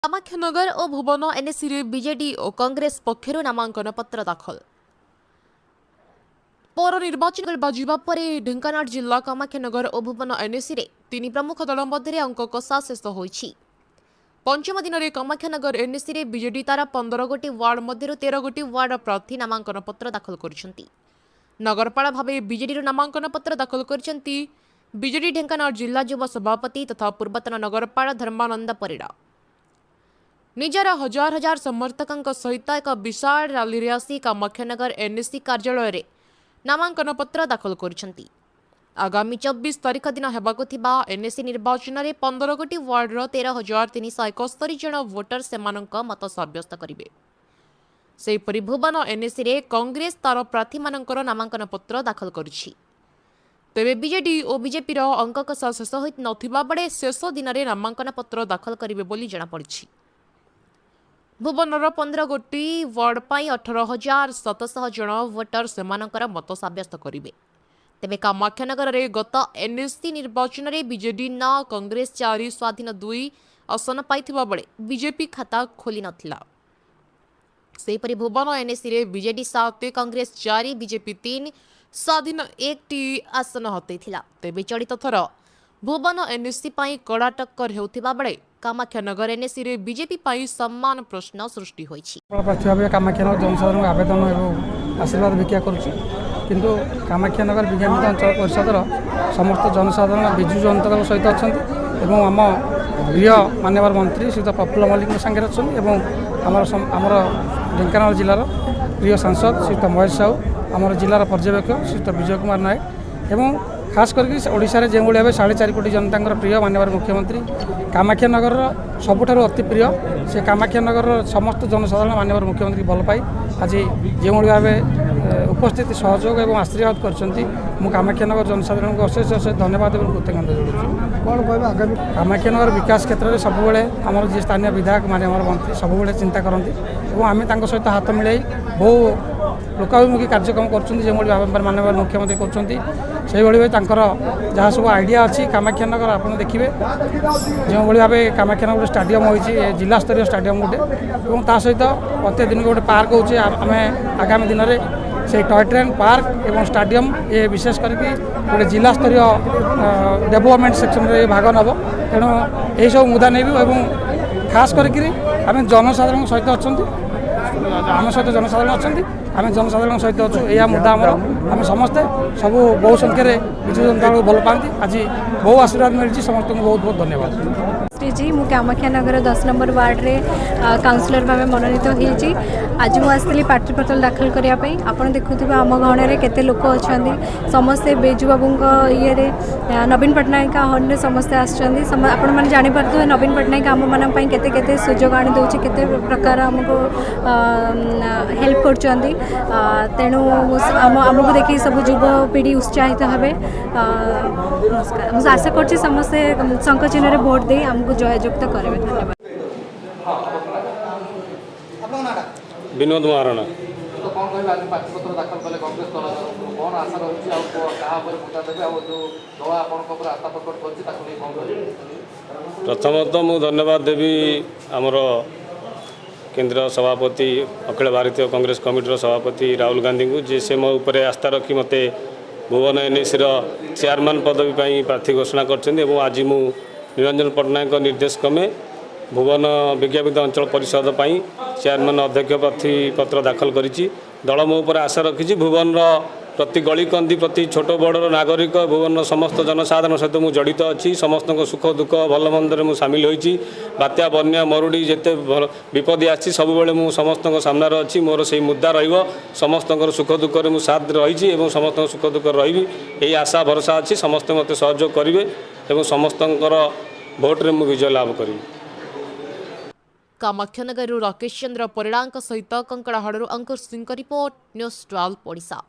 कामाख्यानगर और भुवन NAC BJD और कांग्रेस पक्षर नामांकन पत्र दाखल। पौर निर्वाचन पर ढेंकानाल जिला कामाख्यानगर और भुवन एनएसी तीन प्रमुख दल मध्य अंक कषा शेष होईछि। पंचम दिन में कामाख्यानगर एनएसी बीजेडी तार 15 गोटी वार्ड मध्य 13 गोटी वार्ड प्रार्थी नामांकन पत्र दाखल कर नगरपाल भाव बीजेडी नामांकन पत्र दाखल कर बीजेडी ढेंकानाल जिला युवा सभापति तथा पूर्वतन नगरपाल धर्मानंद परिड़ा निजर हजार हजार समर्थकों सहित एक विशाल रैली आसी कामाख्यानगर एनएसी कार्यालय रे नामांकन पत्र दाखल कर आगामी 24 तारीख दिन हेबाकु थिबा एनएसी निर्वाचन में 15 गोटी वार्डर 13,371 जन वोटर सेमानक मत सब्यस्त करिवे। सेहिपरि भुवन एनएसी रे कांग्रेस तार प्रार्थी मानकर नामांकन पत्र दाखल करिछि। तेबे बीजेडी और बीजेपी अंक कषा शेष होई नथिबा बडे शेष दिन में नामांकन पत्र दाखल करिवे बोली जଣା पड़िछि। भुवनर 15 गोटी वार्ड पर 18,700 जन वोटर सेमानकर मत सब्यस्त करिवे। तेबे कामाख्यानगर रे गत एनएसी निर्वाचन में बीजेडी न कांग्रेस 4 स्वाधीन 2 आसन पाइथिबा बेले बीजेपी खाता खोली नथिला। सेहिपरि भुवन एनएसी रे बीजेडी 7 कांग्रेस 4 बीजेपी 3 स्वाधीन 1 आसन हतैथिला। तेबे चलित थर भुवन एनएसी पाई कड़ा टक्कर हेउथिबा बेले कामाख्यानगर एनएसी रे बीजेपी पाई सम्मान प्रश्न सृष्टि होईछि। कामाख्यानगर जनसाधारण आवेदन एवं आशीर्वाद भिक्षा करुछि किंतु कामाख्यानगर विज्ञान अंचल परिषदर समस्त जनसाधारण विजु जनता दल सहित अच्छा एवं आम प्रिय माननीय मंत्री श्रीयुत प्रफुल्ल मल्लिक सांगे अच्छा आमर ढेंकानाल जिलार प्रिय सांसद श्रीयुत महेश साहू आमर जिलार पर्यवेक्षक श्रीयुत विजय कुमार नायक एवं खास करके ओडिशा जो भाव 4.5 कोटी जनता प्रिय माननीय मुख्यमंत्री कामाख्यानगर सबुठ अति प्रिय से कामाख्यानगर समस्त जनसाधारण माननीय मुख्यमंत्री भल पाई आज जो भाव उपस्थित सहयोग और आशीर्वाद कर कामाख्यानगर जनसाधारण को अशेष अशेष धन्यवाद और कृतज्ञता जोड़ूँ। कौन कह आगामी कामाख्यानगर विकास क्षेत्र में सब आम जी स्थानीय विधायक माननीय मंत्री सब चिंता करती और आम सहित हाथ मिलाई बहु लोकाभिमुखी कार्यक्रम कर माननीय मुख्यमंत्री कर जहाँ सब आइडिया अच्छी कामाख्यानगर आप देखिए जो भाव कामाख्यानगर स्टाडियम होती जिला स्तरीय स्टाडियम गोटे और ता सहित प्रत्येक दिन गोटे पार्क होचे आम आगामी दिन में से टॉय ट्रेन पार्क एवं स्टाडियम ये विशेष करके गोटे जिला स्तरीय डेवलपमेंट सेक्शन में भाग नब तेणु यही सब मुद्दा नहीं खास करके आम जनसाधारण सहित अच्छा आम सहित जनसाधारण अच्छा आम जनसाधारण सहित अच्छु यह मुद्दा आम समस्ते सब बहु संख्यार विजु जनता भल पाती आज बहु आशीर्वाद मिली समस्त को बहुत बहुत धन्यवाद। जी मु कामाख्यानगर 10 नंबर वार्ड रे काउंसिलर भाव मनोनीत होती आज मुझे प्रार्थीपत्र दाखल करने आप देखुवे आम गहण केते लोक अच्छा समस्ते बेजू बाबू ये नवीन पट्टनायक आहन समस्ते आपण जापारे नवीन पट्टनायक आम मान केते सुजोग आनी दौर केते प्रकार आमको हेल्प कर तेणु आमको देखिए सब युवपीढ़ी उत्साहित हे आशा कर समस्ते शंख चिन्ह भोट दे आमको जययुक्त करेंगे। धन्यवाद। विनोद महाराणा प्रथमतः मु धन्यवाद देवी आमर केंद्र सभापति अखिल भारतीय कांग्रेस कमिटीर सभापति राहुल गांधी को जे से मो ऊपर आस्था रखी मते भुवन एनएसी चेयरमैन पदवी प्रार्थी घोषणा कर आज मु निरंजन पट्टनायक निर्देश क्रमे भुवन विज्ञापित अंचल परिषद चेयरमैन अध्यक्ष प्रार्थी पत्र दाखल करिछि। दल मो ऊपर आशा रखी भुवन प्रति गली कंदी प्रति छोट बड़ नागरिक भुवन समस्त जनसाधारण सहित मुझे जड़ित अच्छी समस्त सुख दुख भल मंदर मुझे सामिल होती बात्या बन्या मरुड़ी जिते विपद आसी सब मुझे समस्त सामने अच्छी मोर से मुद्दा समस्त सुख दुख मुझे साथ रही समस्त सुख दुख रही यही आशा भरोसा अच्छी समस्त मत सहयोग करेंगे और समस्त भोट रे विजय लाभ करी। कामाख्यानगर राकेश चंद्र परिड़ा सहित कंकड़ाहाड़ अंकुर सिंह रिपोर्ट न्यूज़ 12 ओडिशा।